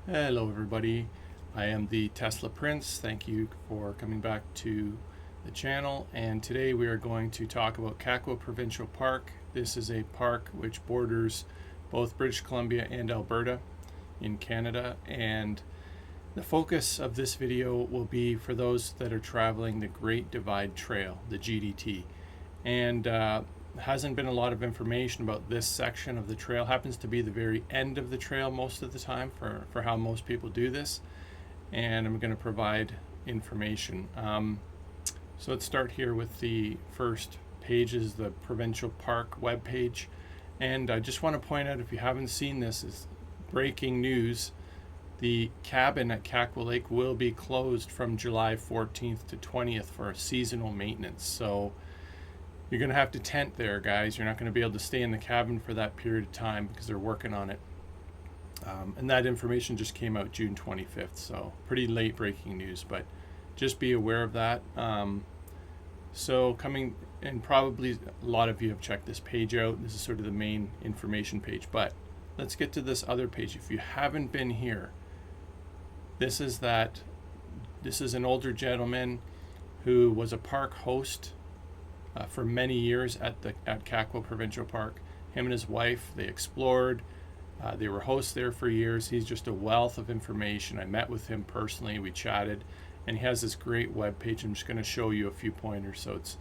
Hello everybody, I am the Tesla Prince. Thank you for coming back to the channel, and today we are going to talk about Kakwa Provincial Park. This is a park which borders both British Columbia and Alberta in Canada, and the focus of this video will be for those that are traveling the Great Divide Trail, the GDT. And hasn't been a lot of information about this section of the trail. Happens to be the very end of the trail most of the time for how most people do this, and I'm going to provide information. So let's start here with the first page, is the Provincial Park webpage. And I just want to point out, if you haven't seen this, is breaking news. The cabin at Kakwa Lake will be closed from July 14th to 20th for seasonal maintenance. So you're going to have to tent there, guys. You're not going to be able to stay in the cabin for that period of time because they're working on it. And that information just came out June 25th, so pretty late breaking news, but just be aware of that. So coming, and probably a lot of you have checked this page out. This is sort of the main information page, but let's get to this other page. If you haven't been here, this is an older gentleman who was a park host for many years at Kakwa Provincial Park. Him and his wife, they explored. They were hosts there for years. He's just a wealth of information. I met with him personally. We chatted, and he has this great web page. I'm just going to show you a few pointers. So it's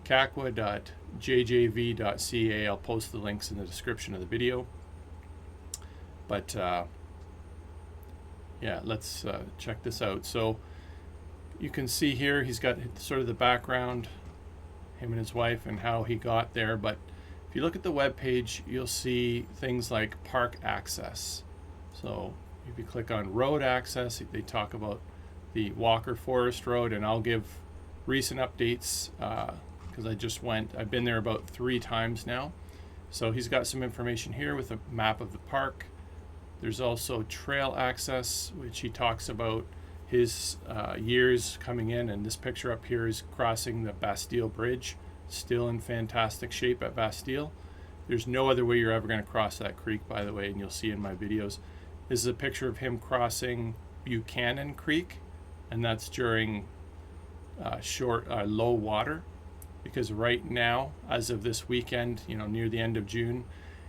kakwa.jjv.ca. I'll post the links in the description of the video. But yeah, let's check this out. So you can see here he's got sort of the background, him and his wife, and how he got there. But if you look at the web page, you'll see things like park access. So if you click on road access, they talk about the Walker Forest Road, and I'll give recent updates because I've been there about 3 times now. So he's got some information here with a map of the park. There's also trail access, which he talks about his years coming in, and this picture up here is crossing the Bastille Bridge, still in fantastic shape at Bastille. There's no other way you're ever going to cross that creek, by the way, and you'll see in my videos. This is a picture of him crossing Buchanan Creek, and that's during low water, because right now, as of this weekend, near the end of June,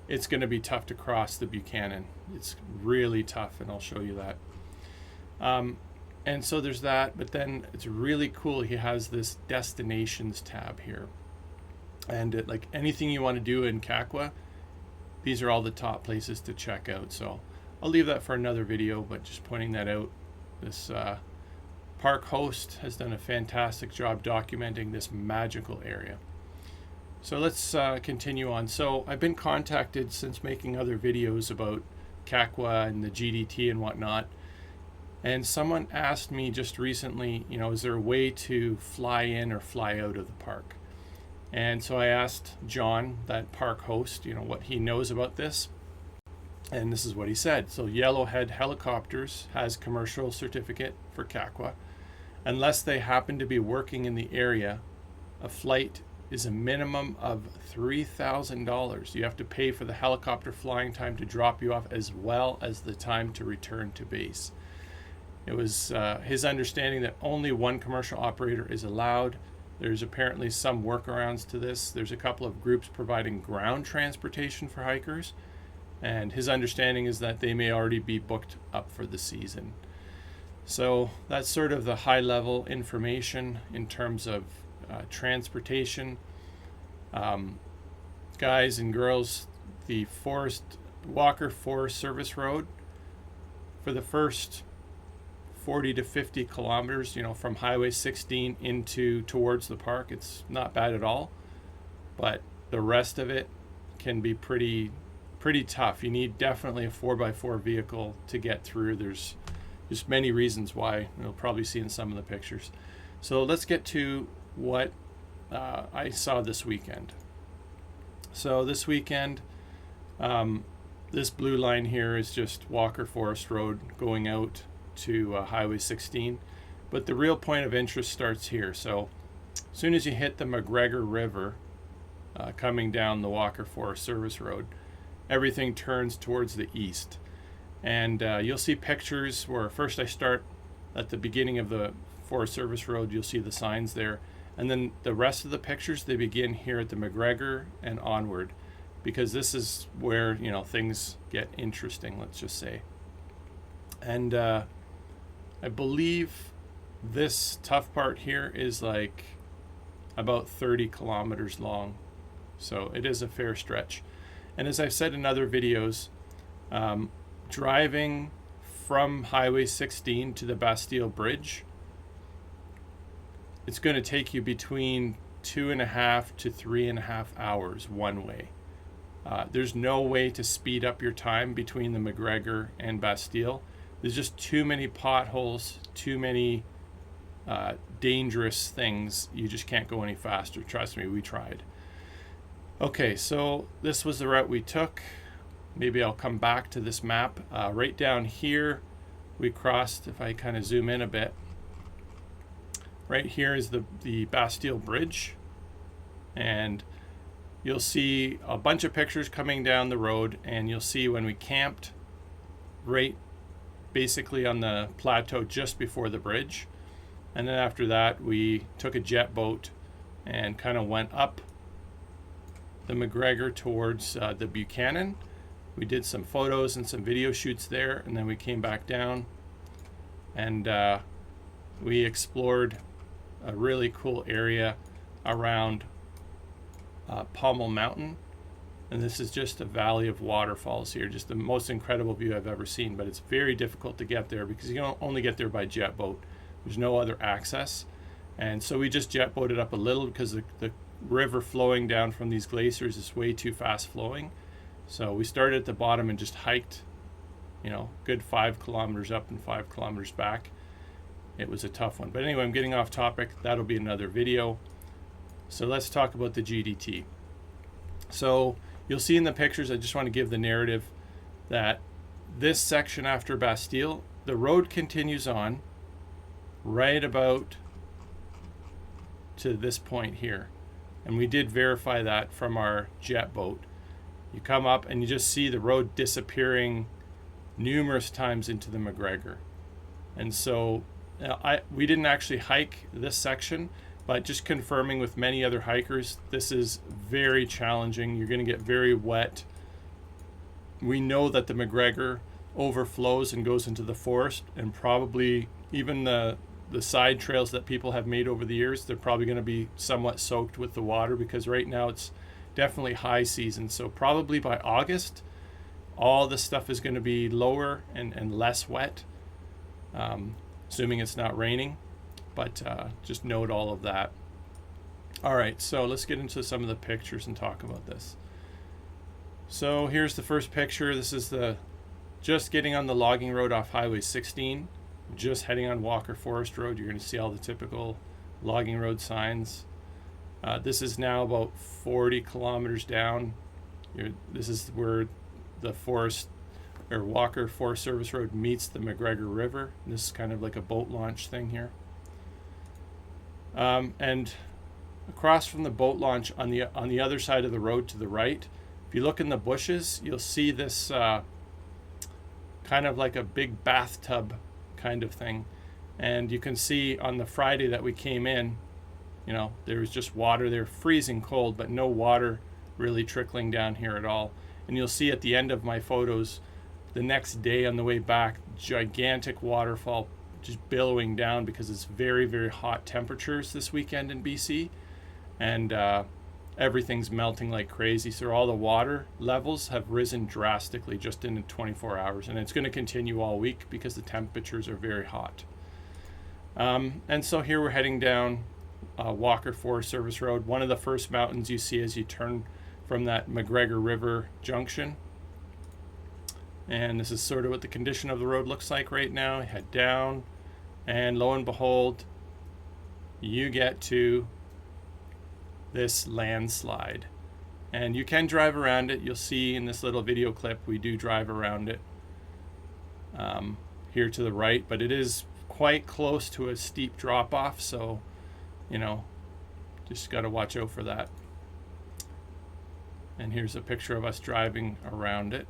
it's going to be tough to cross the Buchanan. It's really tough, and I'll show you that. And so there's that, but then it's really cool. He has this destinations tab here. And like anything you want to do in Kakwa, these are all the top places to check out. So I'll leave that for another video, but just pointing that out. This park host has done a fantastic job documenting this magical area. So let's continue on. So I've been contacted since making other videos about Kakwa and the GDT and whatnot. And someone asked me just recently, is there a way to fly in or fly out of the park? And so I asked John, that park host, what he knows about this. And this is what he said. So Yellowhead Helicopters has commercial certificate for Kakwa. Unless they happen to be working in the area, a flight is a minimum of $3,000. You have to pay for the helicopter flying time to drop you off, as well as the time to return to base. It was his understanding that only one commercial operator is allowed. There's apparently some workarounds to this. There's a couple of groups providing ground transportation for hikers, and his understanding is that they may already be booked up for the season. So that's sort of the high level information in terms of transportation. Guys and girls, the Walker Forest Service Road, for the first 40 to 50 kilometers, from Highway 16 towards the park, it's not bad at all. But the rest of it can be pretty tough. You need definitely a 4x4 vehicle to get through. There's just many reasons why. You'll probably see in some of the pictures. So let's get to what I saw this weekend. So this weekend, this blue line here is just Walker Forest Road going out to Highway 16, but the real point of interest starts here. So as soon as you hit the McGregor River coming down the Walker Forest Service Road, everything turns towards the east. And you'll see pictures where first I start at the beginning of the Forest Service Road. You'll see the signs there. And then the rest of the pictures, they begin here at the McGregor and onward, because this is where, you know, things get interesting, let's just say. And I believe this tough part here is like about 30 kilometers long. So it is a fair stretch. And as I've said in other videos, driving from Highway 16 to the Bastille Bridge, it's going to take you between 2.5 to 3.5 hours one way. There's no way to speed up your time between the McGregor and Bastille. There's just too many potholes, too many dangerous things. You just can't go any faster. Trust me, we tried. Okay, so this was the route we took. Maybe I'll come back to this map. Right down here, we crossed, if I kind of zoom in a bit, right here is the Bastille Bridge. And you'll see a bunch of pictures coming down the road, and you'll see when we camped right basically on the plateau just before the bridge. And then after that, we took a jet boat and kind of went up the McGregor towards the Buchanan. We did some photos and some video shoots there, and then we came back down and we explored a really cool area around Pommel Mountain. And this is just a valley of waterfalls here, just the most incredible view I've ever seen. But it's very difficult to get there because you can only get there by jet boat. There's no other access. And so we just jet boated up a little because the river flowing down from these glaciers is way too fast flowing. So we started at the bottom and just hiked, you know, good 5 kilometers up and 5 kilometers back. It was a tough one. But anyway, I'm getting off topic. That'll be another video. So let's talk about the GDT. So you'll see in the pictures, I just want to give the narrative that this section after Bastille, the road continues on right about to this point here. And we did verify that from our jet boat. You come up and you just see the road disappearing numerous times into the McGregor. And so we didn't actually hike this section, but just confirming with many other hikers, this is very challenging. You're going to get very wet. We know that the McGregor overflows and goes into the forest, and probably even the side trails that people have made over the years, they're probably going to be somewhat soaked with the water, because right now it's definitely high season. So probably by August, all this stuff is going to be lower and less wet, assuming it's not raining. But just note all of that. All right, so let's get into some of the pictures and talk about this. So here's the first picture. This is just getting on the logging road off Highway 16, just heading on Walker Forest Road. You're going to see all the typical logging road signs. This is now about 40 kilometers down. This is where the Walker Forest Service Road meets the McGregor River. This is kind of like a boat launch thing here. And across from the boat launch on the other side of the road to the right, if you look in the bushes, you'll see this kind of like a big bathtub kind of thing. And you can see on the Friday that we came in, you know, there was just water there, freezing cold, but no water really trickling down here at all. And you'll see at the end of my photos, the next day on the way back, gigantic waterfall just billowing down because it's very, very hot temperatures this weekend in BC, and everything's melting like crazy. So all the water levels have risen drastically just in 24 hours, and it's going to continue all week because the temperatures are very hot. And so here we're heading down Walker Forest Service Road, one of the first mountains you see as you turn from that McGregor River junction. And this is sort of what the condition of the road looks like right now. Head down, and lo and behold, you get to this landslide. And you can drive around it. You'll see in this little video clip, we do drive around it here to the right, but it is quite close to a steep drop off, so you know, just got to watch out for that. And here's a picture of us driving around it.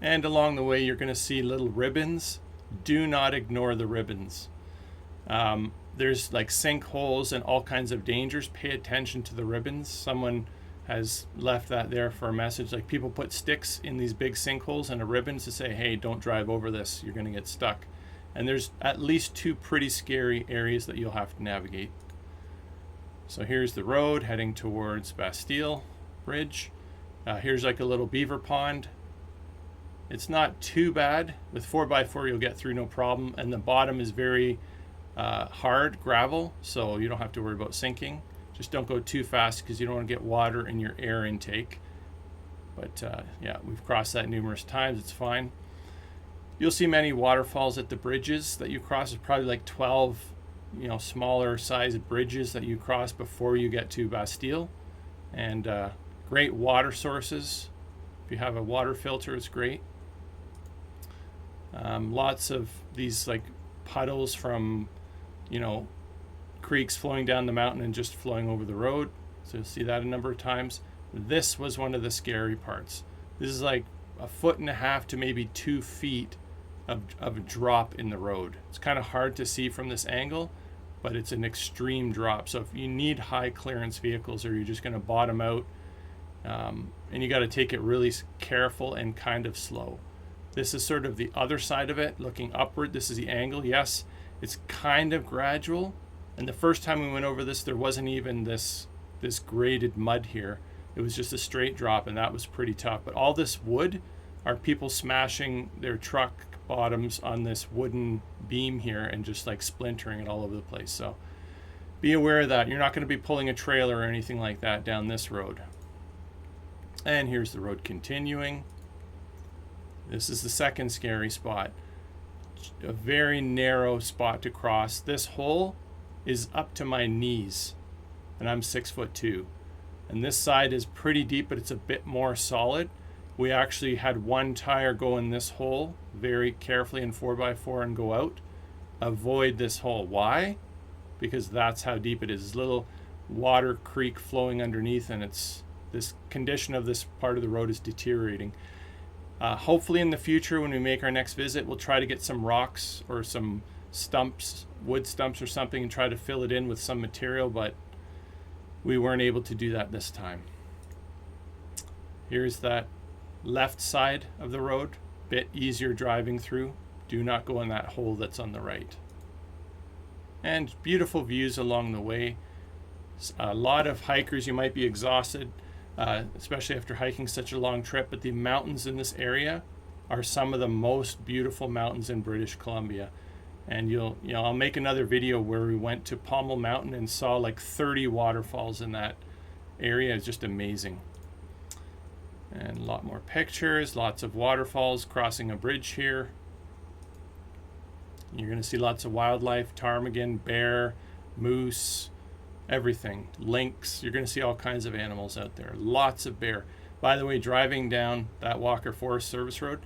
And along the way, you're going to see little ribbons. Do not ignore the ribbons. There's like sinkholes and all kinds of dangers. Pay attention to the ribbons. Someone has left that there for a message. Like, people put sticks in these big sinkholes and a ribbon to say, hey, don't drive over this. You're going to get stuck. And there's at least 2 pretty scary areas that you'll have to navigate. So here's the road heading towards Bastille Bridge. Here's like a little beaver pond. It's not too bad. With 4x4 you'll get through no problem, and the bottom is very hard gravel, so you don't have to worry about sinking. Just don't go too fast because you don't want to get water in your air intake. But yeah, we've crossed that numerous times. It's fine. You'll see many waterfalls at the bridges that you cross. There's probably like 12 smaller sized bridges that you cross before you get to Bastille. And great water sources. If you have a water filter, it's great. Lots of these like puddles from creeks flowing down the mountain and just flowing over the road. So you'll see that a number of times. This was one of the scary parts. This is like 1.5 to maybe 2 feet of a drop in the road. It's kind of hard to see from this angle, but it's an extreme drop. So if you need high clearance vehicles, or you're just going to bottom out, and you got to take it really careful and kind of slow. This is sort of the other side of it, looking upward. This is the angle. Yes, it's kind of gradual. And the first time we went over this, there wasn't even this graded mud here. It was just a straight drop, and that was pretty tough. But all this wood are people smashing their truck bottoms on this wooden beam here and just like splintering it all over the place. So be aware of that. You're not going to be pulling a trailer or anything like that down this road. And here's the road continuing. This is the second scary spot. A very narrow spot to cross. This hole is up to my knees, and I'm 6'2". And this side is pretty deep, but it's a bit more solid. We actually had one tire go in this hole very carefully in 4x4 and go out. Avoid this hole. Why? Because that's how deep it is. This little Walker Creek flowing underneath, and it's this condition of this part of the road is deteriorating. Hopefully in the future, when we make our next visit, we'll try to get some rocks or some stumps, wood stumps or something, and try to fill it in with some material, but we weren't able to do that this time. Here's that left side of the road, bit easier driving through. Do not go in that hole that's on the right. And beautiful views along the way. A lot of hikers, you might be exhausted, especially after hiking such a long trip, but the mountains in this area are some of the most beautiful mountains in British Columbia. And I'll make another video where we went to Pommel Mountain and saw like 30 waterfalls in that area. It's just amazing. And a lot more pictures, lots of waterfalls, crossing a bridge here. You're going to see lots of wildlife, ptarmigan, bear, moose, everything, lynx. You're going to see all kinds of animals out there. Lots of bear. By the way, driving down that Walker Forest Service Road,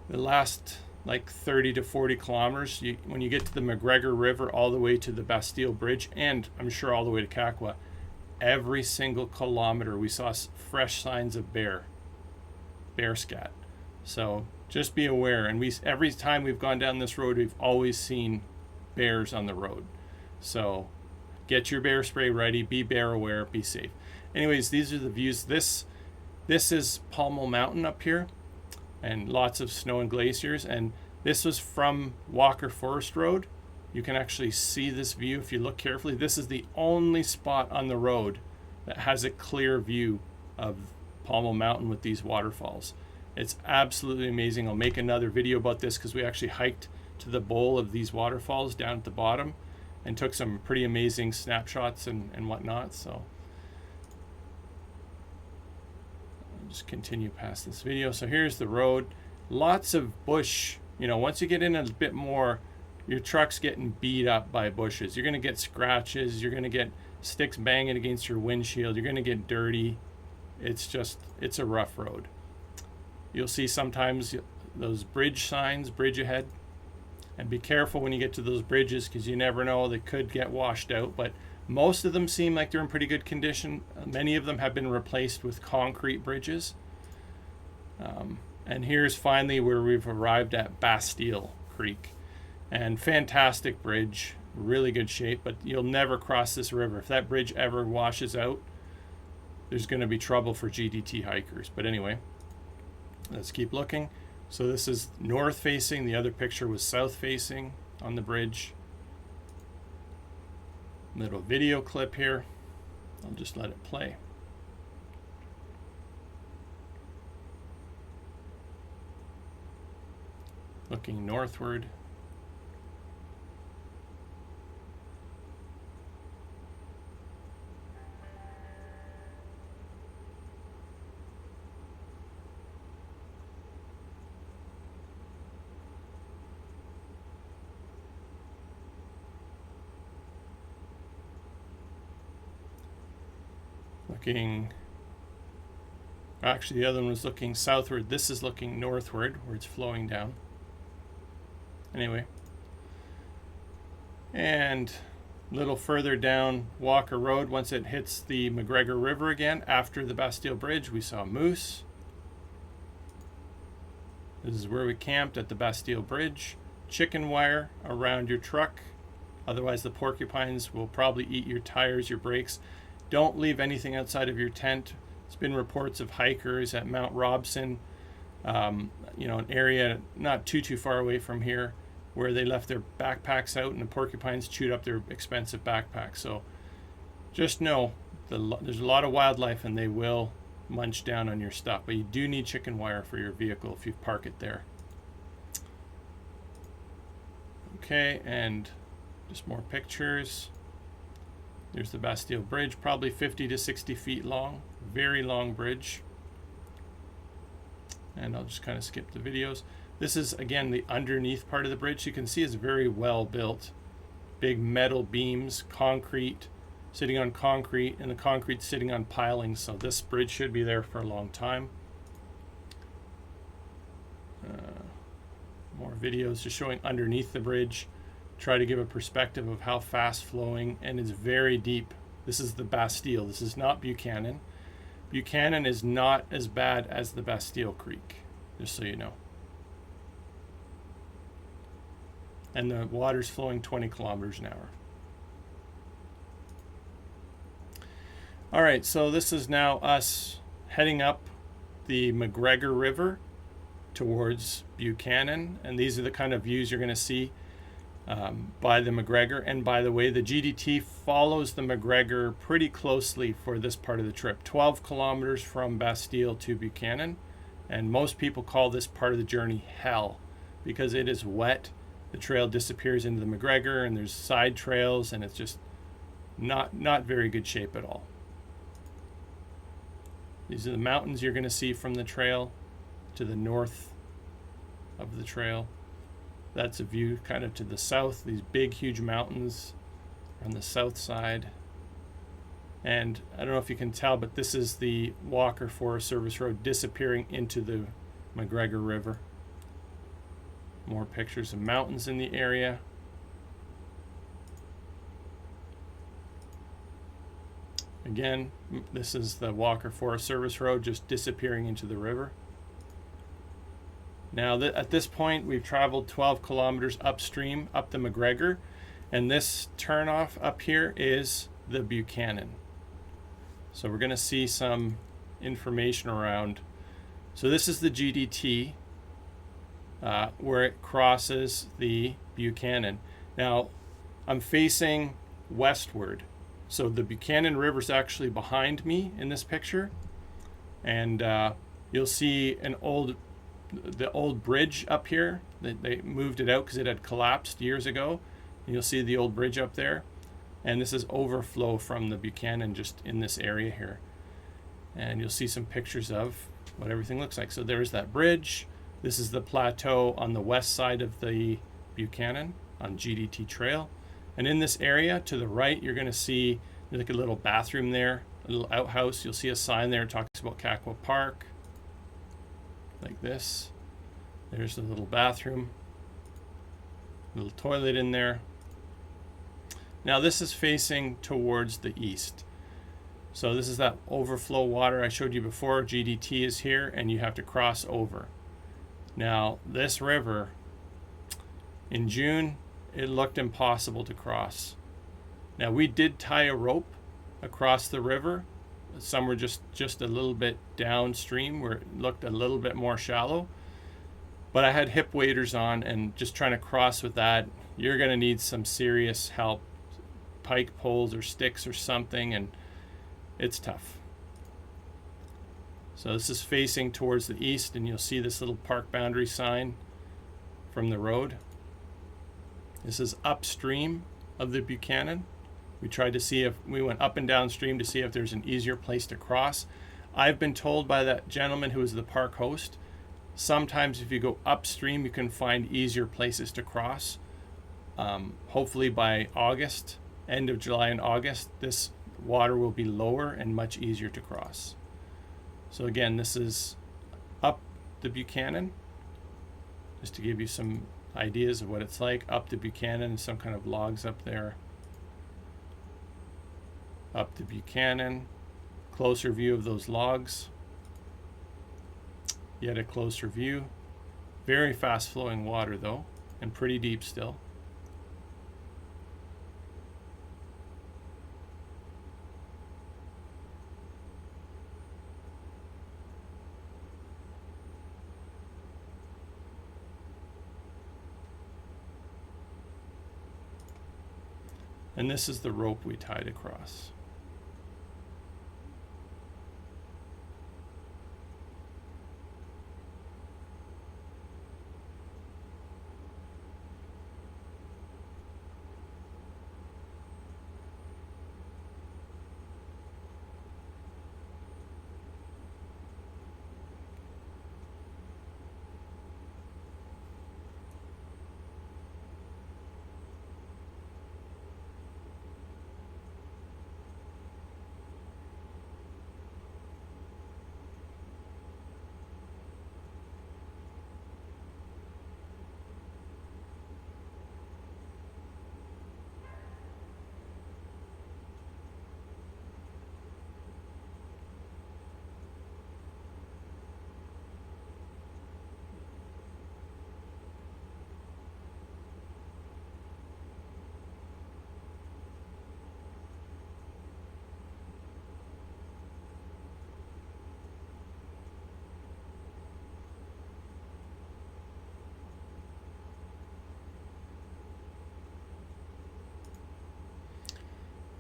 the last like 30 to 40 kilometers, when you get to the McGregor River all the way to the Bastille Bridge, and I'm sure all the way to Kakwa, every single kilometer we saw fresh signs of bear scat. So just be aware. And every time we've gone down this road, we've always seen bears on the road. So get your bear spray ready, be bear aware, be safe. Anyways, these are the views. This is Pommel Mountain up here, and lots of snow and glaciers. And this was from Walker Forest Road. You can actually see this view if you look carefully. This is the only spot on the road that has a clear view of Pommel Mountain with these waterfalls. It's absolutely amazing. I'll make another video about this because we actually hiked to the bowl of these waterfalls down at the bottom and took some pretty amazing snapshots and whatnot. So I'll just continue past this video. So here's the road. Lots of bush. Once you get in a bit more, your truck's getting beat up by bushes. You're going to get scratches. You're going to get sticks banging against your windshield. You're going to get dirty. It's a rough road. You'll see sometimes those bridge signs, bridge ahead. And be careful when you get to those bridges because you never know, they could get washed out. But most of them seem like they're in pretty good condition. Many of them have been replaced with concrete bridges. And here's finally where we've arrived at Bastille Creek. And fantastic bridge, really good shape, but you'll never cross this river. If that bridge ever washes out, there's going to be trouble for GDT hikers. But anyway, let's keep looking. So this is north facing, the other picture was south facing on the bridge. Little video clip here. I'll just let it play. Looking northward. Actually the other one was looking southward. This is looking northward where it's flowing down. Anyway, and a little further down Walker Road, once it hits the McGregor River again after the Bastille Bridge, we saw moose. This is where we camped at the Bastille Bridge. Chicken wire around your truck, otherwise the porcupines will probably eat your tires, your brakes. Don't leave anything outside of your tent. There's been reports of hikers at Mount Robson, an area not too far away from here, where they left their backpacks out and the porcupines chewed up their expensive backpacks. So just know there's a lot of wildlife and they will munch down on your stuff, but you do need chicken wire for your vehicle if you park it there. Okay, and just more pictures. There's the Bastille Bridge, probably 50 to 60 feet long, very long bridge. And I'll just kind of skip the videos. This is, again, the underneath part of the bridge. You can see it's very well built. Big metal beams, concrete, sitting on concrete, and the concrete sitting on pilings. So this bridge should be there for a long time. More videos just showing underneath the bridge. Try to give a perspective of how fast flowing, and it's very deep. This is the Bastille. This is not Buchanan. Buchanan is not as bad as the Bastille Creek, just so you know. And the water's flowing 20 kilometers an hour. All right, so this is now us heading up the McGregor River towards Buchanan, and these are the kind of views you're going to see by the McGregor. And by the way, the GDT follows the McGregor pretty closely for this part of the trip, 12 kilometers from Bastille to Buchanan. And most people call this part of the journey hell because it is wet. The trail disappears into the McGregor and there's side trails, and it's just not very good shape at all. These are the mountains you're going to see from the trail to the north of the trail. That's a view kind of to the south. These big, huge mountains on the south side. And I don't know if you can tell, but this is the Walker Forest Service Road disappearing into the McGregor River. More pictures of mountains in the area. Again, this is the Walker Forest Service Road just disappearing into the river. Now at this point we've traveled 12 kilometers upstream up the McGregor, and this turnoff up here is the Buchanan. So we're going to see some information around. So this is the GDT where it crosses the Buchanan. Now I'm facing westward, so the Buchanan River is actually behind me in this picture, and you'll see the old bridge up here. They moved it out because it had collapsed years ago. And you'll see the old bridge up there, and this is overflow from the Buchanan just in this area here, and you'll see some pictures of what everything looks like. So there's that bridge. This is the plateau on the west side of the Buchanan on GDT Trail, and in this area to the right you're going to see like a little bathroom there, a little outhouse. You'll see a sign there that talks about Kakwa Park, like this. There's the little bathroom, little toilet in there. Now this is facing towards the east. So this is that overflow water I showed you before. GDT is here and you have to cross over. Now, this river, in June, it looked impossible to cross. Now, we did tie a rope across the river. Some were just a little bit downstream where it looked a little bit more shallow. But I had hip waders on, and just trying to cross with that, you're going to need some serious help, pike poles or sticks or something, and it's tough. So this is facing towards the east, and you'll see this little park boundary sign from the road. This is upstream of the Buchanan. We tried to see if we went up and downstream to see if there's an easier place to cross. I've been told by that gentleman who was the park host, sometimes if you go upstream, you can find easier places to cross. Hopefully by August, end of July and August, this water will be lower and much easier to cross. So again, this is up the Buchanan, just to give you some ideas of what it's like. Up the Buchanan, some kind of logs up there. Up the Buchanan, closer view of those logs. Yet a closer view. Very fast flowing water though, and pretty deep still. And this is the rope we tied across.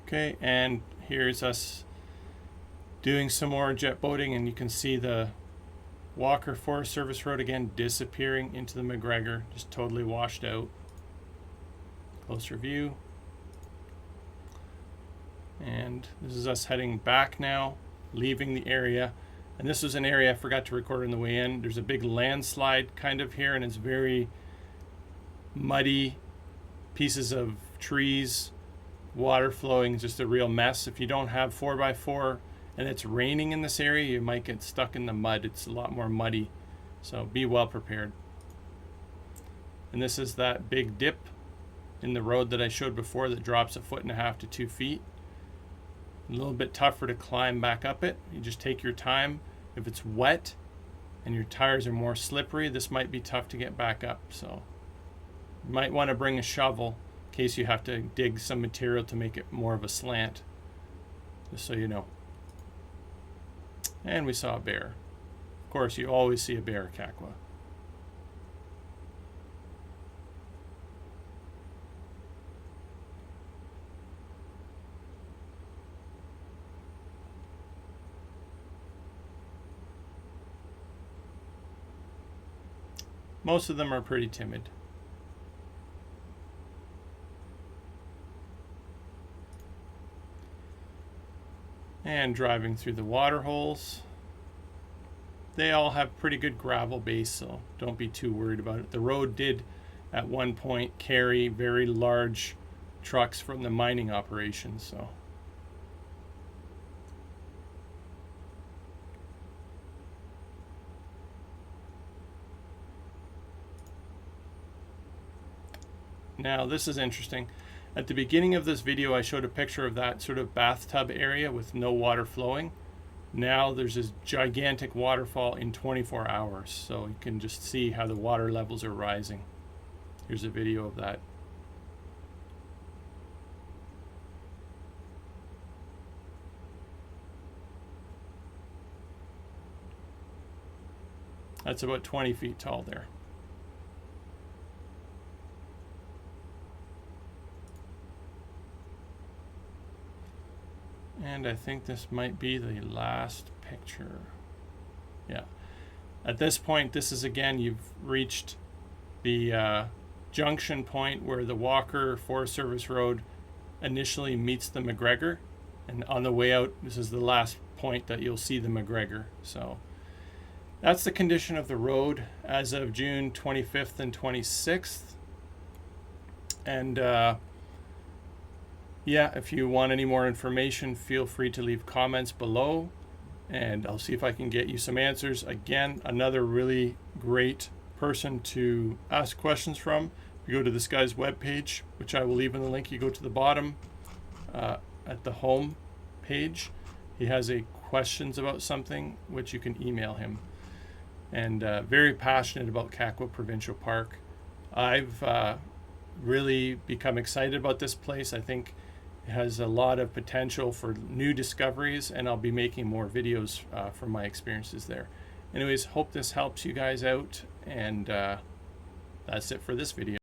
Okay, and here's us doing some more jet boating, and you can see the Walker Forest Service Road again disappearing into the McGregor, just totally washed out. Closer view. And this is us heading back now, leaving the area. And this was an area I forgot to record on the way in. There's a big landslide kind of here, and it's very muddy, pieces of trees, water flowing, just a real mess. If you don't have 4x4 and it's raining in this area, you might get stuck in the mud. It's a lot more muddy, so be well prepared. And this is that big dip in the road that I showed before that drops 1.5 to 2 feet. A little bit tougher to climb back up it. You just take your time. If it's wet and your tires are more slippery, this might be tough to get back up, so you might want to bring a shovel in case you have to dig some material to make it more of a slant, just so you know. And we saw a bear. Of course, you always see a bear at Kakwa. Most of them are pretty timid. And driving through the water holes. They all have pretty good gravel base, so don't be too worried about it. The road did at one point carry very large trucks from the mining operations, so. Now this is interesting. At the beginning of this video I showed a picture of that sort of bathtub area with no water flowing. now there's this gigantic waterfall in 24 hours. So you can just see how the water levels are rising. Here's a video of that. That's about 20 feet tall there. And I think this might be the last picture. Yeah. At this point, this is again, you've reached the junction point where the Walker Forest Service Road initially meets the McGregor. And on the way out, this is the last point that you'll see the McGregor. So that's the condition of the road as of June 25th and 26th. And yeah, if you want any more information, feel free to leave comments below, and I'll see if I can get you some answers. Again, another really great person to ask questions from. You go to this guy's webpage, which I will leave in the link. You go to the bottom at the home page. He has a questions about something, which you can email him. And very passionate about Kakwa Provincial Park. I've really become excited about this place. I think it has a lot of potential for new discoveries, and I'll be making more videos from my experiences there. Anyways, hope this helps you guys out, and that's it for this video.